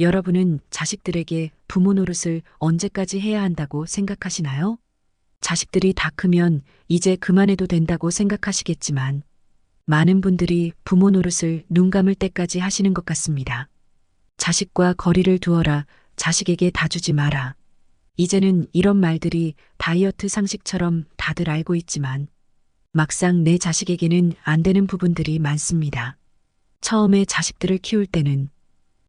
여러분은 자식들에게 부모 노릇을 언제까지 해야 한다고 생각하시나요? 자식들이 다 크면 이제 그만해도 된다고 생각하시겠지만 많은 분들이 부모 노릇을 눈 감을 때까지 하시는 것 같습니다. 자식과 거리를 두어라, 자식에게 다 주지 마라. 이제는 이런 말들이 다이어트 상식처럼 다들 알고 있지만 막상 내 자식에게는 안 되는 부분들이 많습니다. 처음에 자식들을 키울 때는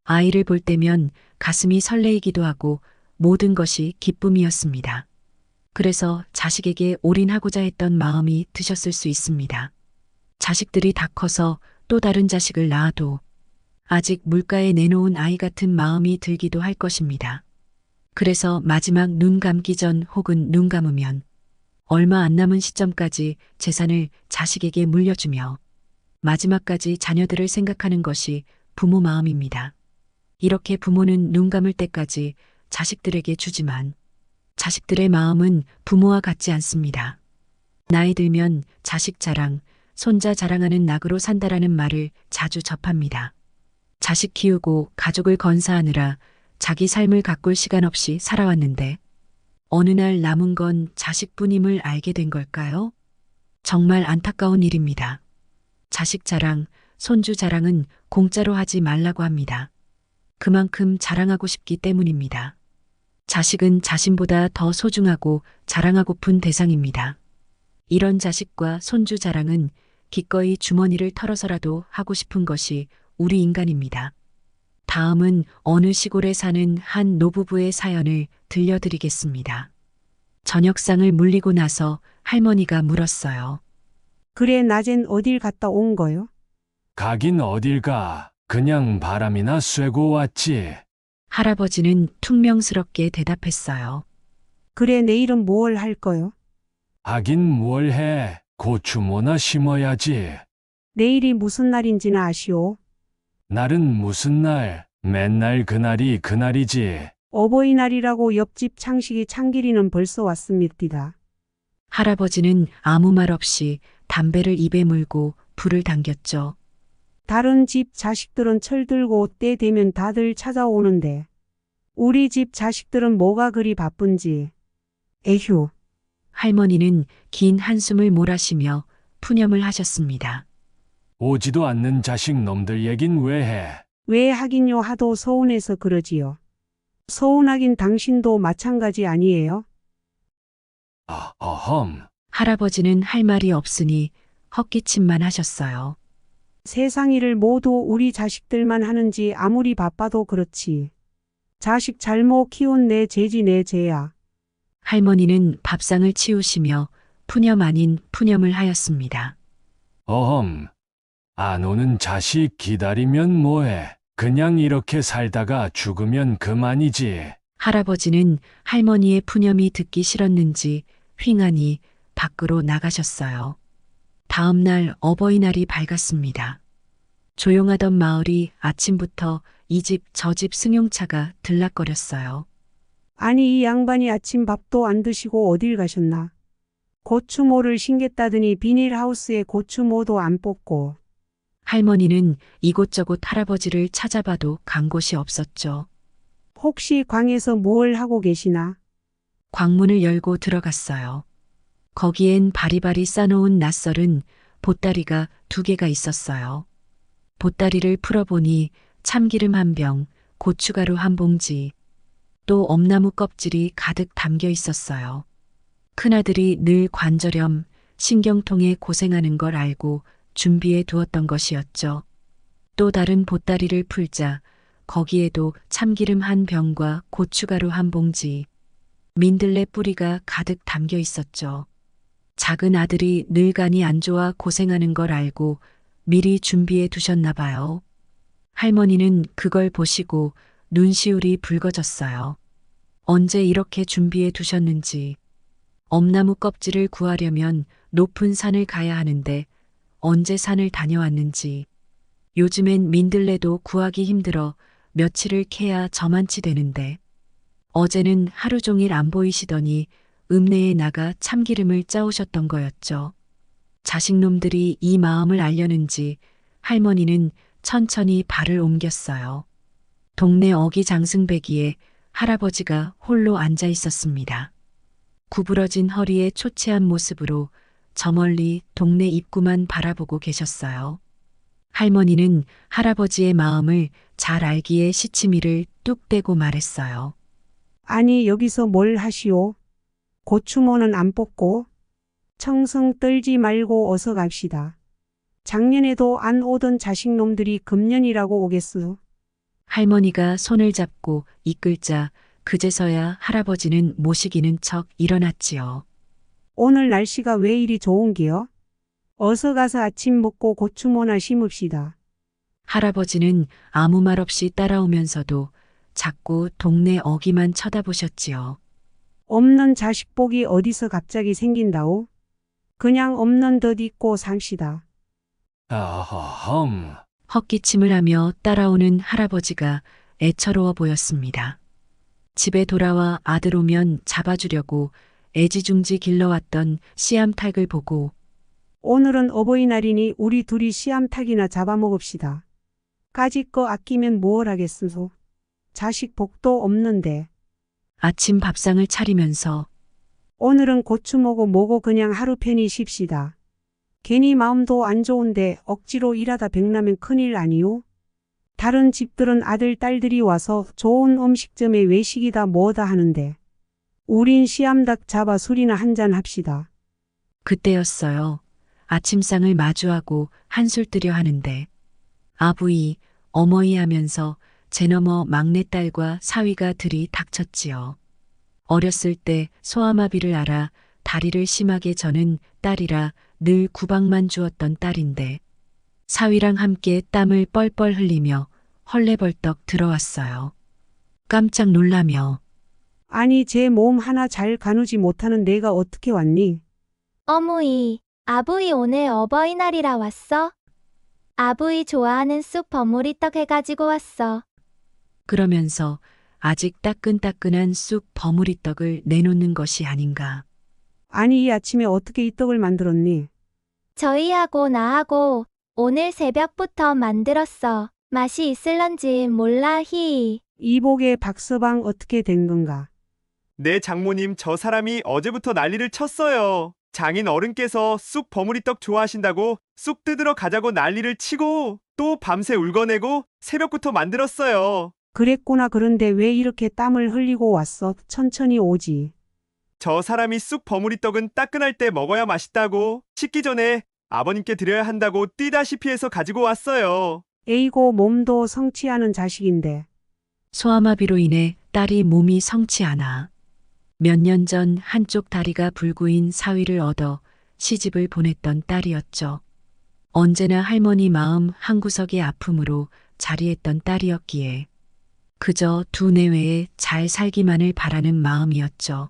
아이를 볼 때면 가슴이 설레이기도 하고 모든 것이 기쁨이었습니다. 그래서 자식에게 올인하고자 했던 마음이 드셨을 수 있습니다. 자식들이 다 커서 또 다른 자식을 낳아도 아직 물가에 내놓은 아이 같은 마음이 들기도 할 것입니다. 그래서 마지막 눈 감기 전 혹은 눈 감으면 얼마 안 남은 시점까지 재산을 자식에게 물려주며 마지막까지 자녀들을 생각하는 것이 부모 마음입니다. 이렇게 부모는 눈 감을 때까지 자식들에게 주지만 자식들의 마음은 부모와 같지 않습니다. 나이 들면 자식 자랑, 손자 자랑하는 낙으로 산다라는 말을 자주 접합니다. 자식 키우고 가족을 건사하느라 자기 삶을 가꿀 시간 없이 살아왔는데 어느 날 남은 건 자식뿐임을 알게 된 걸까요? 정말 안타까운 일입니다. 자식 자랑, 손주 자랑은 공짜로 하지 말라고 합니다. 그만큼 자랑하고 싶기 때문입니다. 자식은 자신보다 더 소중하고 자랑하고픈 대상입니다. 이런 자식과 손주 자랑은 기꺼이 주머니를 털어서라도 하고 싶은 것이 우리 인간입니다. 다음은 어느 시골에 사는 한 노부부의 사연을 들려드리겠습니다. 저녁상을 물리고 나서 할머니가 물었어요. 그래, 낮엔 어딜 갔다 온 거요? 가긴 어딜 가. 그냥 바람이나 쐬고 왔지. 할아버지는 퉁명스럽게 대답했어요. 그래, 내일은 뭘 할 거요? 하긴 뭘 해. 고추모나 심어야지. 내일이 무슨 날인지는 아시오? 날은 무슨 날? 맨날 그날이 그날이지. 어버이날이라고 옆집 창식이 창길이는 벌써 왔습니다. 할아버지는 아무 말 없이 담배를 입에 물고 불을 당겼죠. 다른 집 자식들은 철 들고 때 되면 다들 찾아오는데 우리 집 자식들은 뭐가 그리 바쁜지. 에휴. 할머니는 긴 한숨을 몰아쉬며 푸념을 하셨습니다. 오지도 않는 자식 놈들 얘긴 왜 해? 왜 하긴요 하도 서운해서 그러지요. 서운하긴 당신도 마찬가지 아니에요? 어험. 할아버지는 할 말이 없으니 헛기침만 하셨어요. 세상 일을 모두 우리 자식들만 하는지 아무리 바빠도 그렇지. 자식 잘못 키운 내 죄지 내 죄야. 할머니는 밥상을 치우시며 푸념 아닌 푸념을 하였습니다. 어험. 안 오는 자식 기다리면 뭐해? 그냥 이렇게 살다가 죽으면 그만이지. 할아버지는 할머니의 푸념이 듣기 싫었는지 휑하니 밖으로 나가셨어요. 다음 날 어버이날이 밝았습니다. 조용하던 마을이 아침부터 이 집 저 집 승용차가 들락거렸어요. 아니 이 양반이 아침 밥도 안 드시고 어딜 가셨나? 고추모를 신겠다더니 비닐하우스에 고추모도 안 뽑고. 할머니는 이곳저곳 할아버지를 찾아봐도 간 곳이 없었죠. 혹시 광에서 뭘 하고 계시나? 광문을 열고 들어갔어요. 거기엔 바리바리 싸놓은 낯설은 보따리가 2개가 있었어요. 보따리를 풀어보니 참기름 1병, 고춧가루 1봉지, 또 엄나무 껍질이 가득 담겨 있었어요. 큰아들이 늘 관절염, 신경통에 고생하는 걸 알고 준비해 두었던 것이었죠. 또 다른 보따리를 풀자 거기에도 참기름 1병과 고춧가루 1봉지, 민들레 뿌리가 가득 담겨 있었죠. 작은 아들이 늘 간이 안 좋아 고생하는 걸 알고 미리 준비해 두셨나 봐요. 할머니는 그걸 보시고 눈시울이 붉어졌어요. 언제 이렇게 준비해 두셨는지. 엄나무 껍질을 구하려면 높은 산을 가야 하는데 언제 산을 다녀왔는지. 요즘엔 민들레도 구하기 힘들어 며칠을 캐야 저만치 되는데 어제는 하루 종일 안 보이시더니 읍내에 나가 참기름을 짜오셨던 거였죠. 자식놈들이 이 마음을 알려는지 할머니는 천천히 발을 옮겼어요. 동네 어기 장승배기에 할아버지가 홀로 앉아 있었습니다. 구부러진 허리에 초췌한 모습으로 저 멀리 동네 입구만 바라보고 계셨어요. 할머니는 할아버지의 마음을 잘 알기에 시치미를 뚝 떼고 말했어요. 아니, 여기서 뭘 하시오? 고추모는 안 뽑고? 청성 떨지 말고 어서 갑시다. 작년에도 안 오던 자식놈들이 금년이라고 오겠어. 할머니가 손을 잡고 이끌자 그제서야 할아버지는 모시기는 척 일어났지요. 오늘 날씨가 왜 이리 좋은기요? 어서 가서 아침 먹고 고추모나 심읍시다. 할아버지는 아무 말 없이 따라오면서도 자꾸 동네 어기만 쳐다보셨지요. 없는 자식 복이 어디서 갑자기 생긴다오? 그냥 없는 듯 있고 삽시다. 아하함. 헛기침을 하며 따라오는 할아버지가 애처로워 보였습니다. 집에 돌아와 아들 오면 잡아주려고 애지중지 길러왔던 씨암탉을 보고 오늘은 어버이날이니 우리 둘이 씨암탉이나 잡아먹읍시다. 까짓 거 아끼면 무얼 하겠소서. 자식 복도 없는데. 아침 밥상을 차리면서 오늘은 고추 뭐고 그냥 하루 편히 쉽시다. 괜히 마음도 안 좋은데 억지로 일하다 병나면 큰일 아니오? 다른 집들은 아들 딸들이 와서 좋은 음식점에 외식이다 뭐다 하는데 우린 씨암탉 잡아 술이나 한잔 합시다. 그때였어요. 아침상을 마주하고 한술 뜨려 하는데 아부이, 어머이 하면서 제 너머 막내딸과 사위가 들이 닥쳤지요. 어렸을 때 소아마비를 알아 다리를 심하게 저는 딸이라 늘 구박만 주었던 딸인데 사위랑 함께 땀을 뻘뻘 흘리며 헐레벌떡 들어왔어요. 깜짝 놀라며 아니 제 몸 하나 잘 가누지 못하는 내가 어떻게 왔니? 어머이, 아부이 오늘 어버이날이라 왔어? 아부이 좋아하는 쑥 버무리떡 해가지고 왔어. 그러면서 아직 따끈따끈한 쑥 버무리떡을 내놓는 것이 아닌가. 아니 이 아침에 어떻게 이 떡을 만들었니? 저희하고 나하고 오늘 새벽부터 만들었어. 맛이 있을런지 몰라 히. 이복의 박서방 어떻게 된 건가? 네, 장모님, 저 사람이 어제부터 난리를 쳤어요. 장인 어른께서 쑥 버무리떡 좋아하신다고 쑥 뜯으러 가자고 난리를 치고 또 밤새 울거내고 새벽부터 만들었어요. 그랬구나. 그런데 왜 이렇게 땀을 흘리고 왔어? 천천히 오지. 저 사람이 쑥 버무리떡은 따끈할 때 먹어야 맛있다고 식기 전에 아버님께 드려야 한다고 뛰다시피 해서 가지고 왔어요. 에이고 몸도 성취하는 자식인데. 소아마비로 인해 딸이 몸이 성치 않아 몇 년 전 한쪽 다리가 불구인 사위를 얻어 시집을 보냈던 딸이었죠. 언제나 할머니 마음 한구석의 아픔으로 자리했던 딸이었기에 그저 두 내외에 잘 살기만을 바라는 마음이었죠.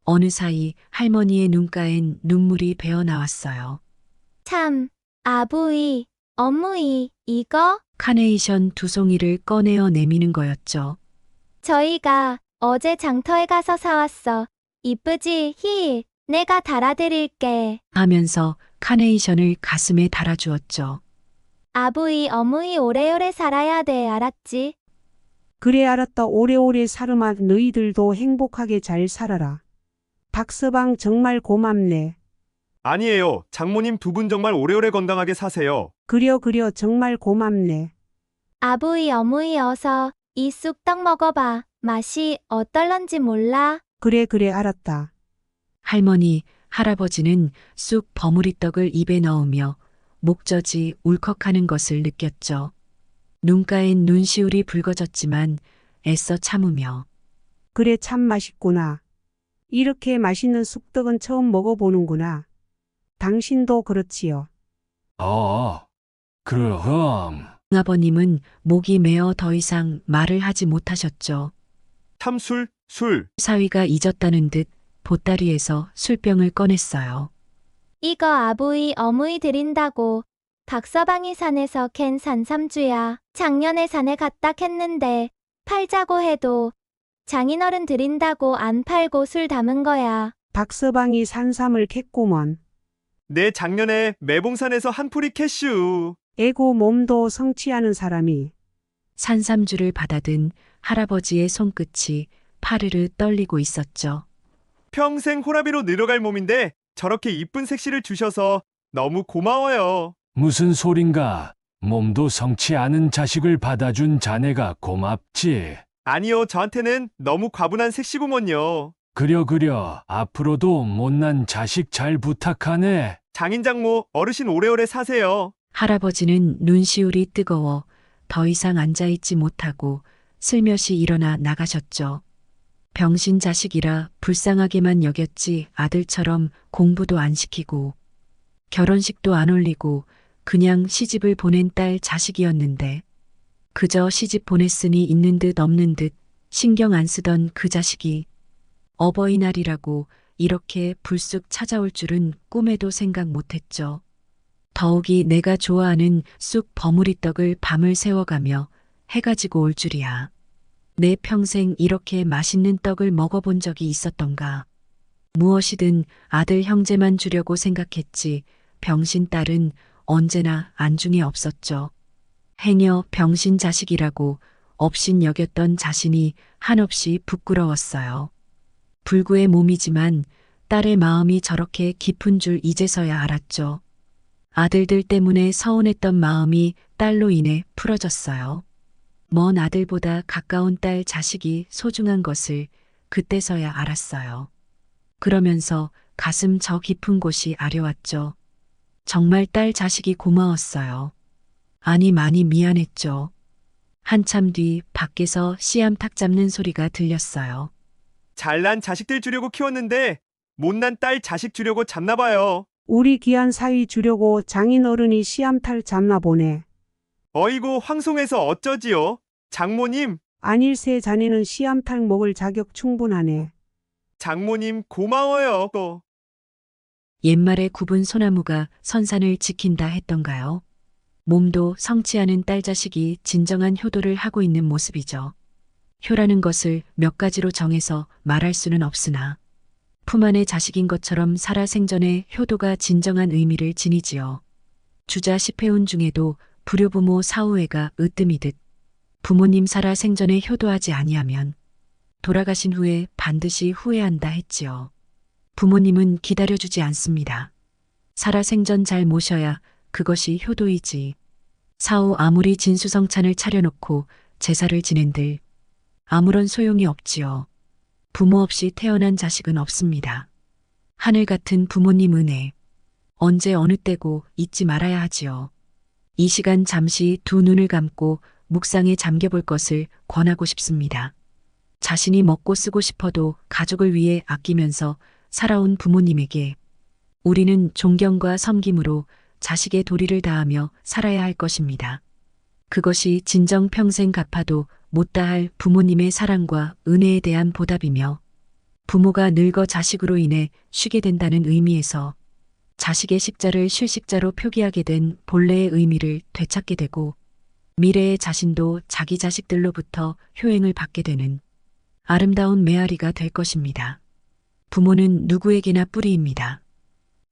어느 사이 할머니의 눈가엔 눈물이 배어 나왔어요. 참, 아부이, 어무이, 이거? 카네이션 두 송이를 꺼내어 내미는 거였죠. 저희가 어제 장터에 가서 사왔어. 이쁘지 히. 내가 달아드릴게. 하면서 카네이션을 가슴에 달아주었죠. 아부이, 어무이 오래오래 살아야 돼. 알았지? 그래 알았다. 오래오래 살으마. 너희들도 행복하게 잘 살아라. 박서방 정말 고맙네. 아니에요. 장모님 두 분 정말 오래오래 건강하게 사세요. 그려 정말 고맙네. 아부이, 어무이 어서 이 쑥떡 먹어봐. 맛이 어떨런지 몰라? 그래 알았다. 할머니, 할아버지는 쑥 버무리떡을 입에 넣으며 목젖이 울컥하는 것을 느꼈죠. 눈가엔 눈시울이 붉어졌지만 애써 참으며 그래 참 맛있구나. 이렇게 맛있는 쑥떡은 처음 먹어보는구나. 당신도 그렇지요. 그럼. 아버님은 목이 메어 더 이상 말을 하지 못하셨죠. 참술. 사위가 잊었다는 듯 보따리에서 술병을 꺼냈어요. 이거 아부이, 어무이 드린다고. 박서방이 산에서 캔 산삼주야. 작년에 산에 갔다 캤는데 팔자고 해도 장인어른 드린다고 안 팔고 술 담은 거야. 박서방이 산삼을 캤구먼. 네, 작년에 매봉산에서 한 풀이 캐슈. 에고 몸도 성취하는 사람이 산삼주를 받아든 할아버지의 손끝이 파르르 떨리고 있었죠. 평생 호라비로 늘어갈 몸인데 저렇게 이쁜 색시를 주셔서 너무 고마워요. 무슨 소린가? 몸도 성치 않은 자식을 받아준 자네가 고맙지. 아니요, 저한테는 너무 과분한 색시구먼요. 그려. 앞으로도 못난 자식 잘 부탁하네. 장인장모, 어르신 오래오래 사세요. 할아버지는 눈시울이 뜨거워 더 이상 앉아있지 못하고 슬며시 일어나 나가셨죠. 병신 자식이라 불쌍하게만 여겼지 아들처럼 공부도 안 시키고 결혼식도 안 올리고 그냥 시집을 보낸 딸 자식이었는데 그저 시집 보냈으니 있는 듯 없는 듯 신경 안 쓰던 그 자식이 어버이날이라고 이렇게 불쑥 찾아올 줄은 꿈에도 생각 못했죠. 더욱이 내가 좋아하는 쑥 버무리떡을 밤을 새워가며 해가 지고 올 줄이야. 내 평생 이렇게 맛있는 떡을 먹어본 적이 있었던가. 무엇이든 아들 형제만 주려고 생각했지 병신 딸은 언제나 안중에 없었죠. 행여 병신 자식이라고 업신 여겼던 자신이 한없이 부끄러웠어요. 불구의 몸이지만 딸의 마음이 저렇게 깊은 줄 이제서야 알았죠. 아들들 때문에 서운했던 마음이 딸로 인해 풀어졌어요. 먼 아들보다 가까운 딸 자식이 소중한 것을 그때서야 알았어요. 그러면서 가슴 저 깊은 곳이 아려왔죠. 정말 딸 자식이 고마웠어요. 아니 많이 미안했죠. 한참 뒤 밖에서 씨암탉 잡는 소리가 들렸어요. 잘난 자식들 주려고 키웠는데 못난 딸 자식 주려고 잡나 봐요. 우리 귀한 사위 주려고 장인어른이 씨암탉 잡나 보네. 어이고 황송해서 어쩌지요? 장모님, 아닐세 자네는 씨암탉 먹을 자격 충분하네. 장모님 고마워요. 옛말에 굽은 소나무가 선산을 지킨다 했던가요? 몸도 성치 않은 딸 자식이 진정한 효도를 하고 있는 모습이죠. 효라는 것을 몇 가지로 정해서 말할 수는 없으나 품 안의 자식인 것처럼 살아 생전에 효도가 진정한 의미를 지니지요. 주자 10회운 중에도 불효부모 사후회가 으뜸이듯 부모님 살아 생전에 효도하지 아니하면 돌아가신 후에 반드시 후회한다 했지요. 부모님은 기다려주지 않습니다. 살아 생전 잘 모셔야 그것이 효도이지. 사후 아무리 진수성찬을 차려놓고 제사를 지낸들 아무런 소용이 없지요. 부모 없이 태어난 자식은 없습니다. 하늘 같은 부모님 은혜, 언제 어느 때고 잊지 말아야 하지요. 이 시간 잠시 두 눈을 감고 묵상에 잠겨볼 것을 권하고 싶습니다. 자신이 먹고 쓰고 싶어도 가족을 위해 아끼면서 살아온 부모님에게 우리는 존경과 섬김으로 자식의 도리를 다하며 살아야 할 것입니다. 그것이 진정 평생 갚아도 못다할 부모님의 사랑과 은혜에 대한 보답이며 부모가 늙어 자식으로 인해 쉬게 된다는 의미에서 자식의 십자를 쉴 십자로 표기하게 된 본래의 의미를 되찾게 되고 미래의 자신도 자기 자식들로부터 효행을 받게 되는 아름다운 메아리가 될 것입니다. 부모는 누구에게나 뿌리입니다.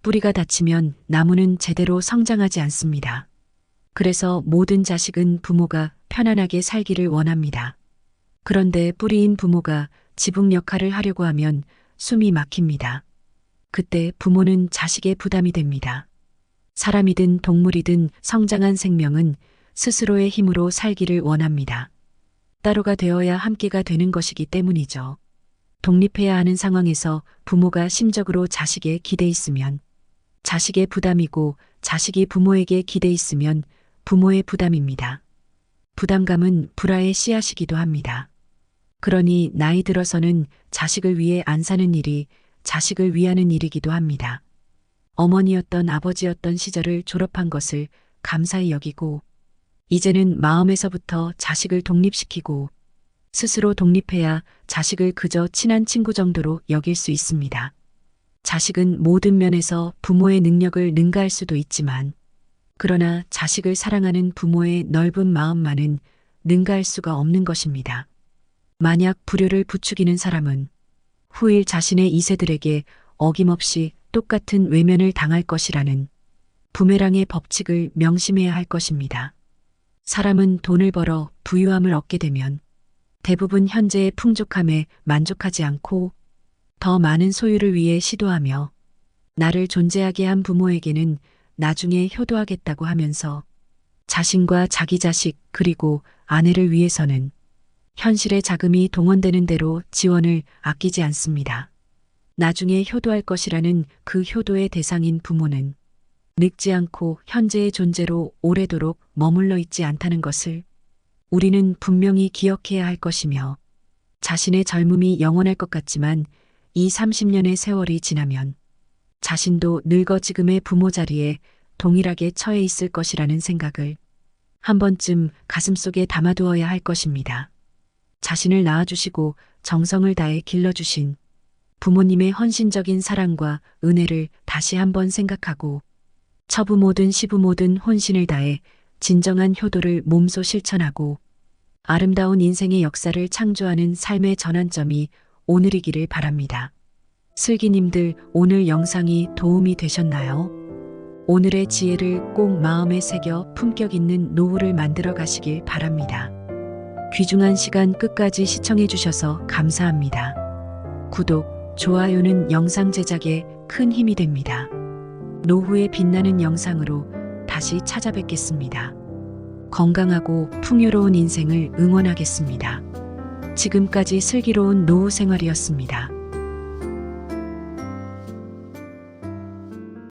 뿌리가 닫히면 나무는 제대로 성장하지 않습니다. 그래서 모든 자식은 부모가 편안하게 살기를 원합니다. 그런데 뿌리인 부모가 지붕 역할을 하려고 하면 숨이 막힙니다. 그때 부모는 자식의 부담이 됩니다. 사람이든 동물이든 성장한 생명은 스스로의 힘으로 살기를 원합니다. 따로가 되어야 함께가 되는 것이기 때문이죠. 독립해야 하는 상황에서 부모가 심적으로 자식에 기대 있으면 자식의 부담이고 자식이 부모에게 기대 있으면 부모의 부담입니다. 부담감은 불화의 씨앗이기도 합니다. 그러니 나이 들어서는 자식을 위해 안 사는 일이 자식을 위하는 일이기도 합니다. 어머니였던 아버지였던 시절을 졸업한 것을 감사히 여기고 이제는 마음에서부터 자식을 독립시키고 스스로 독립해야 자식을 그저 친한 친구 정도로 여길 수 있습니다. 자식은 모든 면에서 부모의 능력을 능가할 수도 있지만 그러나 자식을 사랑하는 부모의 넓은 마음만은 능가할 수가 없는 것입니다. 만약 불효를 부추기는 사람은 후일 자신의 이세들에게 어김없이 똑같은 외면을 당할 것이라는 부메랑의 법칙을 명심해야 할 것입니다. 사람은 돈을 벌어 부유함을 얻게 되면 대부분 현재의 풍족함에 만족하지 않고 더 많은 소유를 위해 시도하며 나를 존재하게 한 부모에게는 나중에 효도하겠다고 하면서 자신과 자기 자식 그리고 아내를 위해서는 현실의 자금이 동원되는 대로 지원을 아끼지 않습니다. 나중에 효도할 것이라는 그 효도의 대상인 부모는 늙지 않고 현재의 존재로 오래도록 머물러 있지 않다는 것을 우리는 분명히 기억해야 할 것이며 자신의 젊음이 영원할 것 같지만 이 30년의 세월이 지나면 자신도 늙어 지금의 부모 자리에 동일하게 처해 있을 것이라는 생각을 한 번쯤 가슴속에 담아두어야 할 것입니다. 자신을 낳아주시고 정성을 다해 길러주신 부모님의 헌신적인 사랑과 은혜를 다시 한번 생각하고 처부모든 시부모든 혼신을 다해 진정한 효도를 몸소 실천하고 아름다운 인생의 역사를 창조하는 삶의 전환점이 오늘이기를 바랍니다. 슬기님들, 오늘 영상이 도움이 되셨나요? 오늘의 지혜를 꼭 마음에 새겨 품격 있는 노후를 만들어 가시길 바랍니다. 귀중한 시간 끝까지 시청해 주셔서 감사합니다. 구독, 좋아요는 영상 제작에 큰 힘이 됩니다. 노후에 빛나는 영상으로 다시 찾아뵙겠습니다. 건강하고 풍요로운 인생을 응원하겠습니다. 지금까지 슬기로운 노후 생활이었습니다.